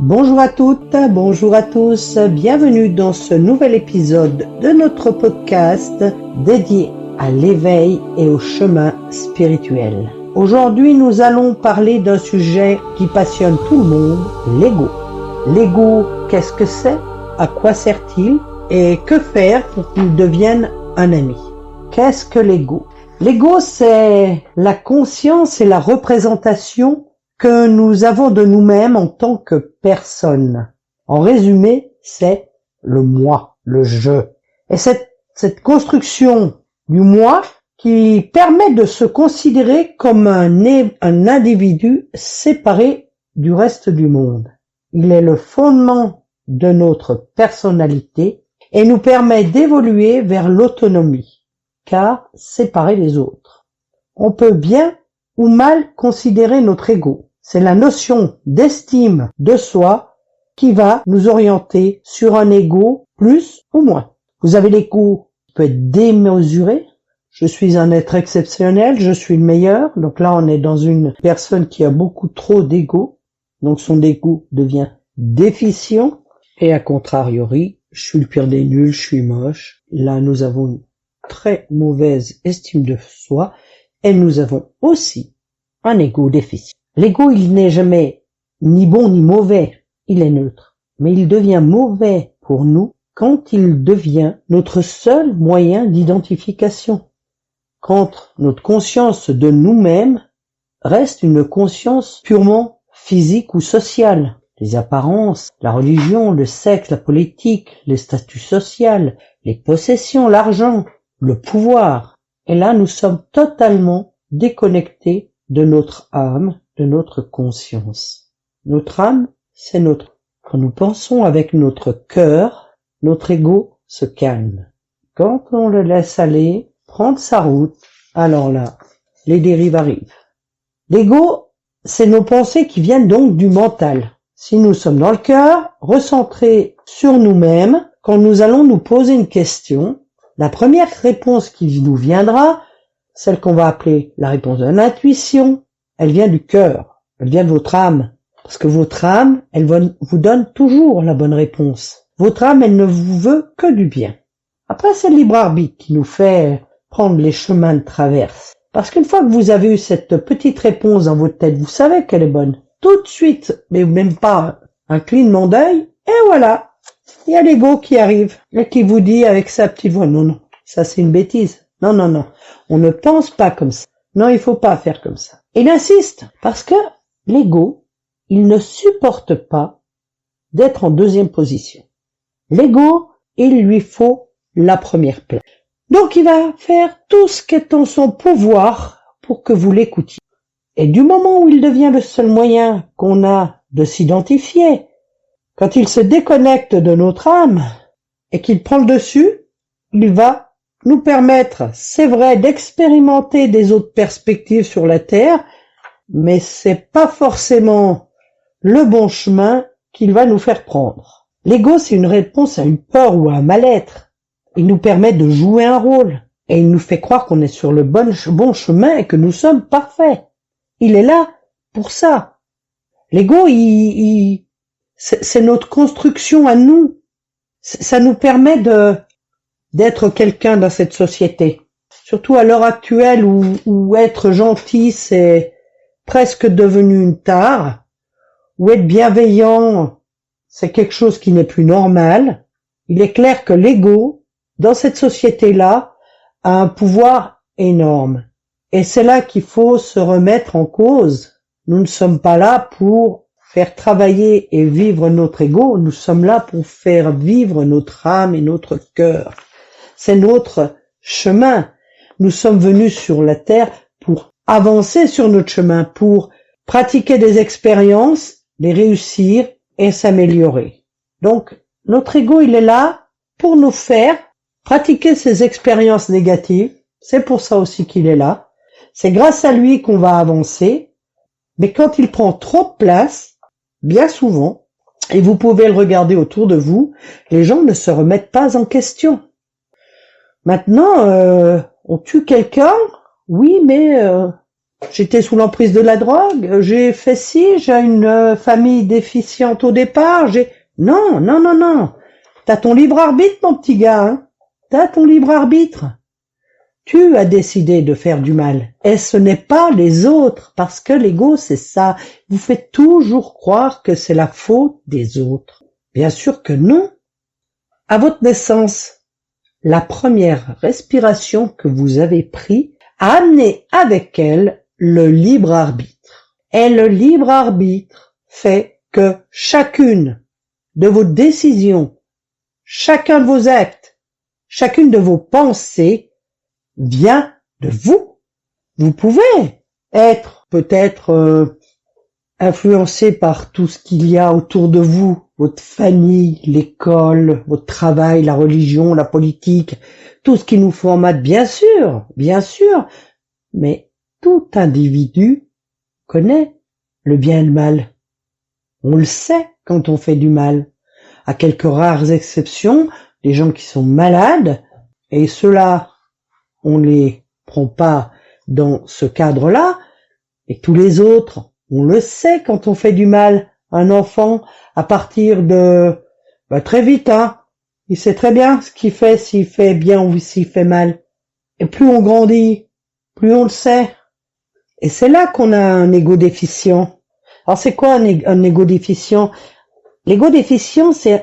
Bonjour à toutes, bonjour à tous, bienvenue dans ce nouvel épisode de notre podcast dédié à l'éveil et au chemin spirituel. Aujourd'hui, nous allons parler d'un sujet qui passionne tout le monde, l'ego. L'ego, qu'est-ce que c'est? À quoi sert-il? Et que faire pour qu'il devienne un ami? Qu'est-ce que l'ego? L'ego, c'est la conscience et la représentation que nous avons de nous-mêmes en tant que personne. En résumé, c'est le moi, le je. Et cette construction du moi qui permet de se considérer comme un individu séparé du reste du monde. Il est le fondement de notre personnalité et nous permet d'évoluer vers l'autonomie, car séparé des autres. On peut bien ou mal considérer notre ego. C'est la notion d'estime de soi qui va nous orienter sur un ego plus ou moins. Vous avez l'ego qui peut être démesuré. Je suis un être exceptionnel, je suis le meilleur. Donc là, on est dans une personne qui a beaucoup trop d'ego. Donc son ego devient déficient. Et à contrariori, je suis le pire des nuls, je suis moche. Là, nous avons une très mauvaise estime de soi. Et nous avons aussi un ego déficient. L'ego, il n'est jamais ni bon ni mauvais, il est neutre. Mais il devient mauvais pour nous quand il devient notre seul moyen d'identification. Quand notre conscience de nous-mêmes reste une conscience purement physique ou sociale. Les apparences, la religion, le sexe, la politique, le statut social, les possessions, l'argent, le pouvoir. Et là, nous sommes totalement déconnectés de notre âme, de notre conscience. Notre âme, c'est notre. Quand nous pensons avec notre cœur, notre ego se calme. Quand on le laisse aller, prendre sa route, alors là, les dérives arrivent. L'ego, c'est nos pensées qui viennent donc du mental. Si nous sommes dans le cœur, recentrés sur nous-mêmes, quand nous allons nous poser une question, la première réponse qui nous viendra, celle qu'on va appeler la réponse de l'intuition, elle vient du cœur, elle vient de votre âme. Parce que votre âme, elle vous donne toujours la bonne réponse. Votre âme, elle ne vous veut que du bien. Après, c'est le libre arbitre qui nous fait prendre les chemins de traverse. Parce qu'une fois que vous avez eu cette petite réponse dans votre tête, vous savez qu'elle est bonne. Tout de suite, mais même pas un clignement d'œil, et voilà. Il y a l'ego qui arrive et qui vous dit avec sa petite voix, non, ça c'est une bêtise. Non, on ne pense pas comme ça. Non, il faut pas faire comme ça. Il insiste parce que l'ego, il ne supporte pas d'être en deuxième position. L'ego, il lui faut la première place. Donc il va faire tout ce qui est en son pouvoir pour que vous l'écoutiez. Et du moment où il devient le seul moyen qu'on a de s'identifier, quand il se déconnecte de notre âme et qu'il prend le dessus, il va nous permettre, c'est vrai, d'expérimenter des autres perspectives sur la Terre, mais c'est pas forcément le bon chemin qu'il va nous faire prendre. L'ego, c'est une réponse à une peur ou à un mal-être. Il nous permet de jouer un rôle et il nous fait croire qu'on est sur le bon chemin et que nous sommes parfaits. Il est là pour ça. L'ego, c'est notre construction à nous. Ça nous permet d'être quelqu'un dans cette société. Surtout à l'heure actuelle où être gentil, c'est presque devenu une tare, où être bienveillant, c'est quelque chose qui n'est plus normal. Il est clair que l'ego, dans cette société-là, a un pouvoir énorme. Et c'est là qu'il faut se remettre en cause. Nous ne sommes pas là pour faire travailler et vivre notre ego, nous sommes là pour faire vivre notre âme et notre cœur. C'est notre chemin. Nous sommes venus sur la terre pour avancer sur notre chemin, pour pratiquer des expériences, les réussir et s'améliorer. Donc, notre ego, il est là pour nous faire pratiquer ces expériences négatives. C'est pour ça aussi qu'il est là. C'est grâce à lui qu'on va avancer. Mais quand il prend trop de place, bien souvent, et vous pouvez le regarder autour de vous, les gens ne se remettent pas en question. Maintenant, on tue quelqu'un, oui, mais j'étais sous l'emprise de la drogue, j'ai fait ci, j'ai une famille déficiente au départ, Non, non, non, non. T'as ton libre arbitre, mon petit gars, hein. T'as ton libre arbitre. Tu as décidé de faire du mal. Et ce n'est pas les autres, parce que l'ego, c'est ça. Vous faites toujours croire que c'est la faute des autres. Bien sûr que non. À votre naissance, la première respiration que vous avez prise a amené avec elle le libre arbitre. Et le libre arbitre fait que chacune de vos décisions, chacun de vos actes, chacune de vos pensées vient de vous. Vous pouvez être peut-être influencé par tout ce qu'il y a autour de vous, votre famille, l'école, votre travail, la religion, la politique, tout ce qui nous formate, bien sûr, mais tout individu connaît le bien et le mal. On le sait quand on fait du mal. À quelques rares exceptions, les gens qui sont malades, et ceux-là, on les prend pas dans ce cadre-là, et tous les autres, on le sait quand on fait du mal. Un enfant, à partir de très vite, hein, il sait très bien ce qu'il fait, s'il fait bien ou s'il fait mal. Et plus on grandit, plus on le sait. Et c'est là qu'on a un ego déficient. Alors c'est quoi un ego déficient? L'ego déficient, c'est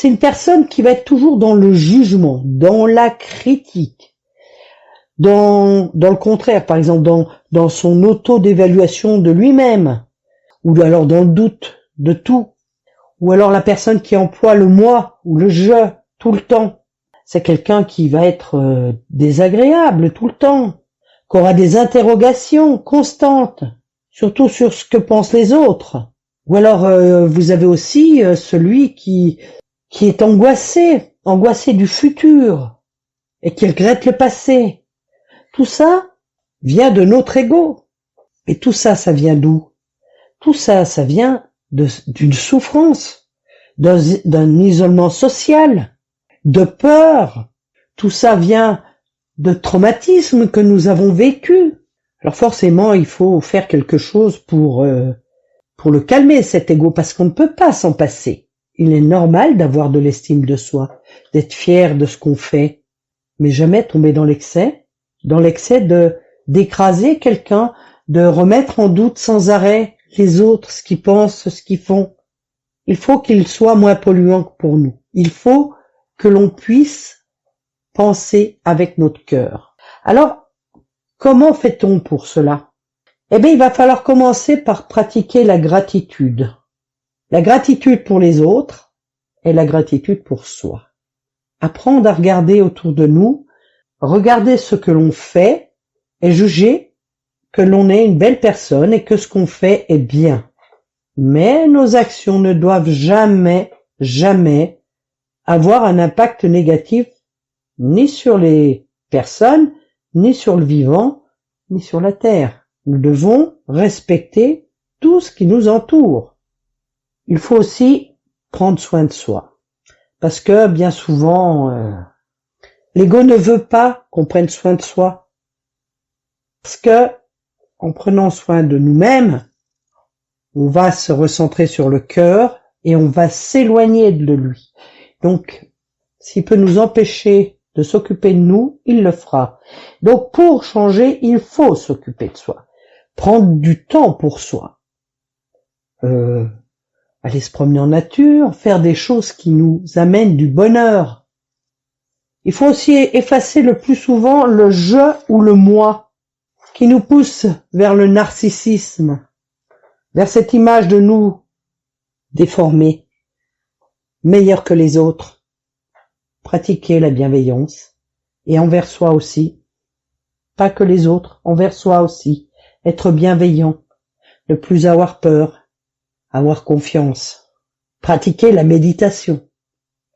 une personne qui va être toujours dans le jugement, dans la critique, dans le contraire, par exemple, dans son auto-d'évaluation de lui-même, ou alors dans le doute de tout, ou alors la personne qui emploie le moi ou le je tout le temps. C'est quelqu'un qui va être désagréable tout le temps, qui aura des interrogations constantes, surtout sur ce que pensent les autres. Ou alors vous avez aussi celui qui est angoissé du futur et qui regrette le passé. Tout ça vient de notre ego. Et tout ça, ça vient d'où? Tout ça, ça vient d'une souffrance, d'un isolement social, de peur. Tout ça vient de traumatismes que nous avons vécus. Alors forcément, il faut faire quelque chose pour le calmer, cet ego, parce qu'on ne peut pas s'en passer. Il est normal d'avoir de l'estime de soi, d'être fier de ce qu'on fait, mais jamais tomber dans l'excès d'écraser quelqu'un, de remettre en doute sans arrêt les autres, ce qu'ils pensent, ce qu'ils font. Il faut qu'ils soient moins polluants que pour nous. Il faut que l'on puisse penser avec notre cœur. Alors, comment fait-on pour cela? Eh bien, il va falloir commencer par pratiquer la gratitude. La gratitude pour les autres et la gratitude pour soi. Apprendre à regarder autour de nous, regarder ce que l'on fait et juger que l'on est une belle personne et que ce qu'on fait est bien. Mais nos actions ne doivent jamais avoir un impact négatif ni sur les personnes, ni sur le vivant, ni sur la terre. Nous devons respecter tout ce qui nous entoure. Il faut aussi prendre soin de soi. Parce que bien souvent, l'ego ne veut pas qu'on prenne soin de soi. Parce que, en prenant soin de nous-mêmes, on va se recentrer sur le cœur et on va s'éloigner de lui. Donc, s'il peut nous empêcher de s'occuper de nous, il le fera. Donc, pour changer, il faut s'occuper de soi. Prendre du temps pour soi. Aller se promener en nature, faire des choses qui nous amènent du bonheur. Il faut aussi effacer le plus souvent le je ou le moi qui nous pousse vers le narcissisme, vers cette image de nous déformée, meilleure que les autres. Pratiquer la bienveillance et envers soi aussi, pas que les autres, envers soi aussi, être bienveillant, ne plus avoir peur, avoir confiance. Pratiquer la méditation.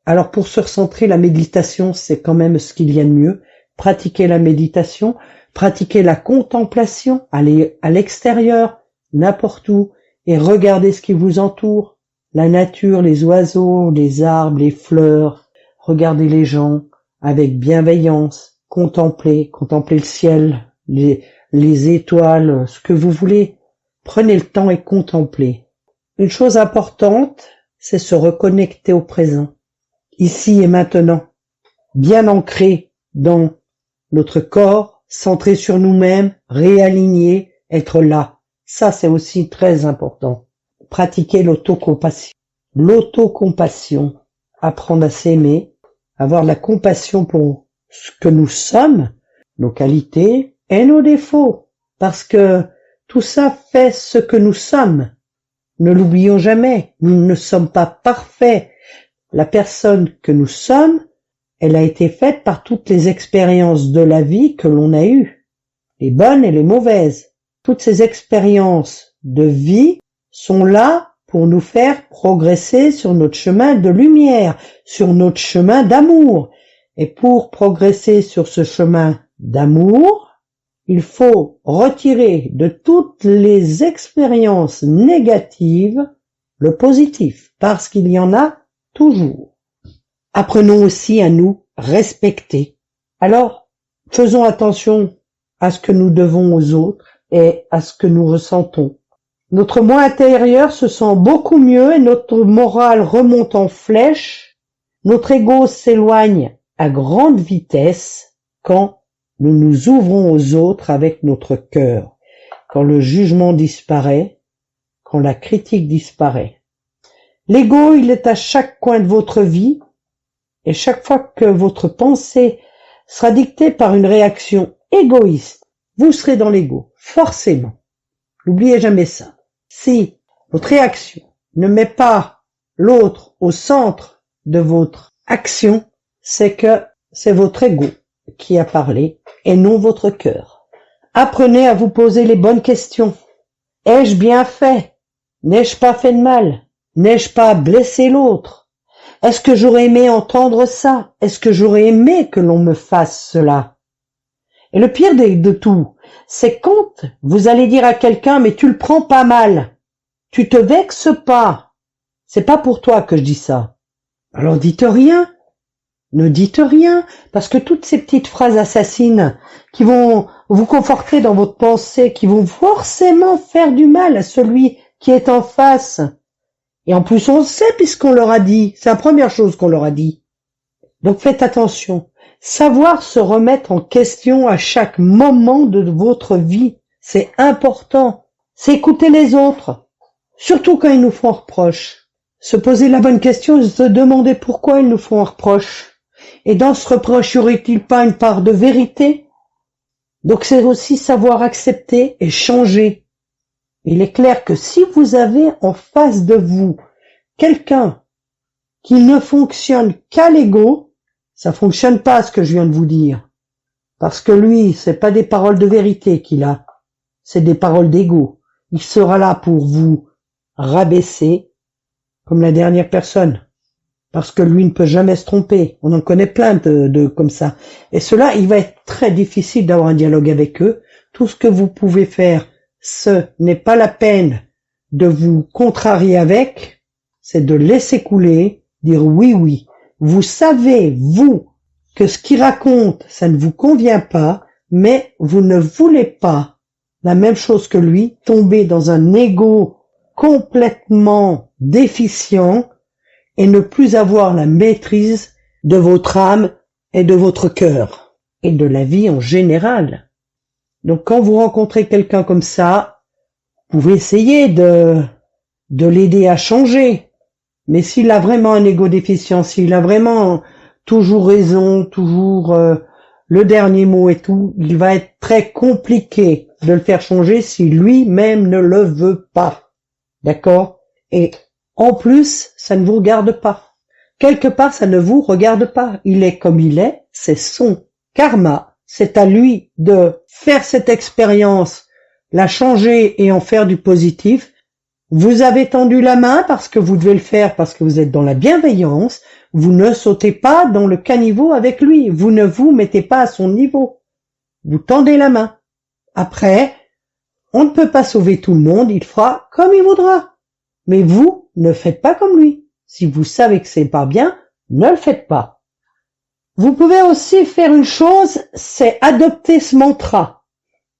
Alors pour se recentrer, la méditation, c'est quand même ce qu'il y a de mieux. Pratiquer la méditation, pratiquer la contemplation, aller à l'extérieur, n'importe où, et regarder ce qui vous entoure. La nature, les oiseaux, les arbres, les fleurs. Regardez les gens avec bienveillance, contempler le ciel, les étoiles, ce que vous voulez. Prenez le temps et contemplez. Une chose importante, c'est se reconnecter au présent, ici et maintenant, bien ancré dans notre corps, centré sur nous-mêmes, réaligné, être là. Ça, c'est aussi très important. Pratiquer l'autocompassion. L'autocompassion, apprendre à s'aimer, avoir la compassion pour ce que nous sommes, nos qualités et nos défauts, parce que tout ça fait ce que nous sommes. Ne l'oublions jamais, nous ne sommes pas parfaits. La personne que nous sommes, elle a été faite par toutes les expériences de la vie que l'on a eues, les bonnes et les mauvaises. Toutes ces expériences de vie sont là pour nous faire progresser sur notre chemin de lumière, sur notre chemin d'amour. Et pour progresser sur ce chemin d'amour, il faut retirer de toutes les expériences négatives le positif, parce qu'il y en a toujours. Apprenons aussi à nous respecter. Alors, faisons attention à ce que nous devons aux autres et à ce que nous ressentons. Notre moi intérieur se sent beaucoup mieux et notre morale remonte en flèche. Notre ego s'éloigne à grande vitesse quand nous nous ouvrons aux autres avec notre cœur, quand le jugement disparaît, quand la critique disparaît. L'ego, il est à chaque coin de votre vie, et chaque fois que votre pensée sera dictée par une réaction égoïste, vous serez dans l'ego, forcément. N'oubliez jamais ça. Si votre réaction ne met pas l'autre au centre de votre action, c'est que c'est votre ego qui a parlé et non votre cœur. Apprenez à vous poser les bonnes questions. Ai-je bien fait? N'ai-je pas fait de mal? N'ai-je pas blessé l'autre? Est-ce que j'aurais aimé entendre ça? Est-ce que j'aurais aimé que l'on me fasse cela? Et le pire de tout, c'est quand vous allez dire à quelqu'un, mais tu le prends pas mal. Tu te vexes pas. C'est pas pour toi que je dis ça. Alors dites rien. Ne dites rien, parce que toutes ces petites phrases assassines qui vont vous conforter dans votre pensée, qui vont forcément faire du mal à celui qui est en face. Et en plus, on le sait puisqu'on leur a dit. C'est la première chose qu'on leur a dit. Donc faites attention. Savoir se remettre en question à chaque moment de votre vie, c'est important. C'est écouter les autres, surtout quand ils nous font un reproche. Se poser la bonne question et se demander pourquoi ils nous font un reproche. Et dans ce reproche, y aurait-il pas une part de vérité? Donc c'est aussi savoir accepter et changer. Il est clair que si vous avez en face de vous quelqu'un qui ne fonctionne qu'à l'ego, ça fonctionne pas ce que je viens de vous dire. Parce que lui, c'est pas des paroles de vérité qu'il a, c'est des paroles d'ego. Il sera là pour vous rabaisser comme la dernière personne. Parce que lui ne peut jamais se tromper. On en connaît plein de comme ça. Et cela, il va être très difficile d'avoir un dialogue avec eux. Tout ce que vous pouvez faire, ce n'est pas la peine de vous contrarier avec, c'est de laisser couler, dire oui, oui. Vous savez, vous, que ce qu'il raconte, ça ne vous convient pas, mais vous ne voulez pas la même chose que lui, tomber dans un ego complètement déficient, et ne plus avoir la maîtrise de votre âme et de votre cœur, et de la vie en général. Donc quand vous rencontrez quelqu'un comme ça, vous pouvez essayer de l'aider à changer. Mais s'il a vraiment un ego déficient, s'il a vraiment toujours raison, toujours le dernier mot et tout, il va être très compliqué de le faire changer si lui-même ne le veut pas. D'accord? Et en plus, ça ne vous regarde pas. Quelque part, ça ne vous regarde pas. Il est comme il est, c'est son karma. C'est à lui de faire cette expérience, la changer et en faire du positif. Vous avez tendu la main parce que vous devez le faire, parce que vous êtes dans la bienveillance. Vous ne sautez pas dans le caniveau avec lui. Vous ne vous mettez pas à son niveau. Vous tendez la main. Après, on ne peut pas sauver tout le monde. Il fera comme il voudra. Mais vous, ne faites pas comme lui. Si vous savez que c'est pas bien, ne le faites pas. Vous pouvez aussi faire une chose, c'est adopter ce mantra.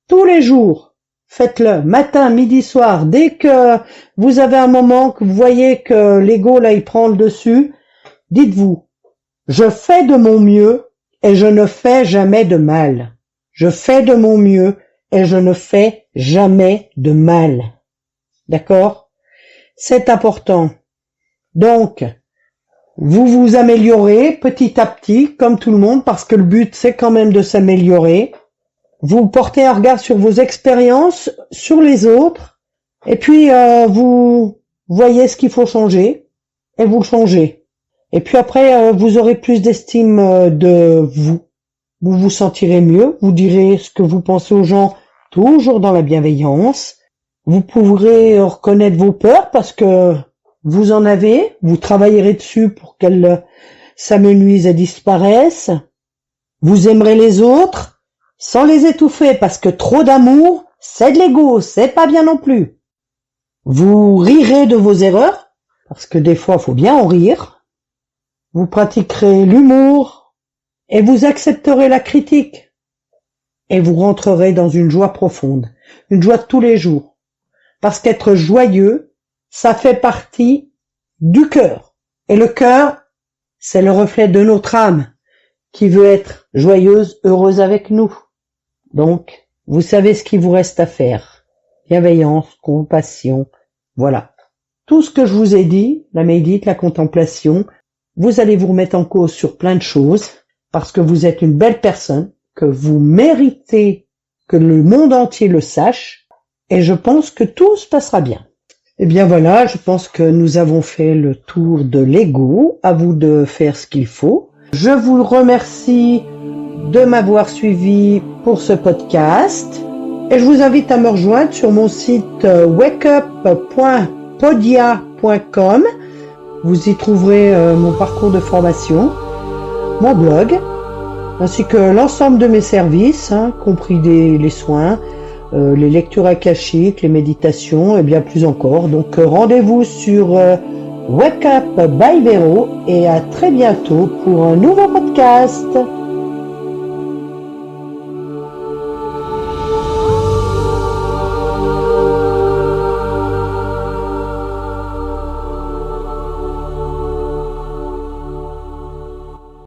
tous les jours. Faites-le, matin, midi, soir. Dès que vous avez un moment que vous voyez que l'ego, là, il prend le dessus, dites-vous, je fais de mon mieux et je ne fais jamais de mal. Je fais de mon mieux et je ne fais jamais de mal. D'accord? C'est important. Donc, vous vous améliorez petit à petit, comme tout le monde, parce que le but, c'est quand même de s'améliorer. Vous portez un regard sur vos expériences, sur les autres, et puis vous voyez ce qu'il faut changer, et vous le changez. Et puis après, vous aurez plus d'estime de vous. Vous vous sentirez mieux, vous direz ce que vous pensez aux gens, toujours dans la bienveillance. Vous pourrez reconnaître vos peurs, parce que vous en avez, vous travaillerez dessus pour qu'elles s'amenuisent et disparaissent. Vous aimerez les autres, sans les étouffer, parce que trop d'amour, c'est de l'ego, c'est pas bien non plus. Vous rirez de vos erreurs, parce que des fois, faut bien en rire. Vous pratiquerez l'humour, et vous accepterez la critique. Et vous rentrerez dans une joie profonde, une joie de tous les jours. Parce qu'être joyeux, ça fait partie du cœur. Et le cœur, c'est le reflet de notre âme, qui veut être joyeuse, heureuse avec nous. Donc, vous savez ce qu'il vous reste à faire. Bienveillance, compassion, voilà. Tout ce que je vous ai dit, la médite, la contemplation, vous allez vous remettre en cause sur plein de choses, parce que vous êtes une belle personne, que vous méritez que le monde entier le sache, et je pense que tout se passera bien. Eh bien voilà, je pense que nous avons fait le tour de l'ego, à vous de faire ce qu'il faut. Je vous remercie de m'avoir suivi pour ce podcast et je vous invite à me rejoindre sur mon site wakeup.podia.com. Vous y trouverez mon parcours de formation, mon blog, ainsi que l'ensemble de mes services, compris les soins, les lectures akashiques, les méditations et bien plus encore. Donc rendez-vous sur Wake Up by Véro et à très bientôt pour un nouveau podcast.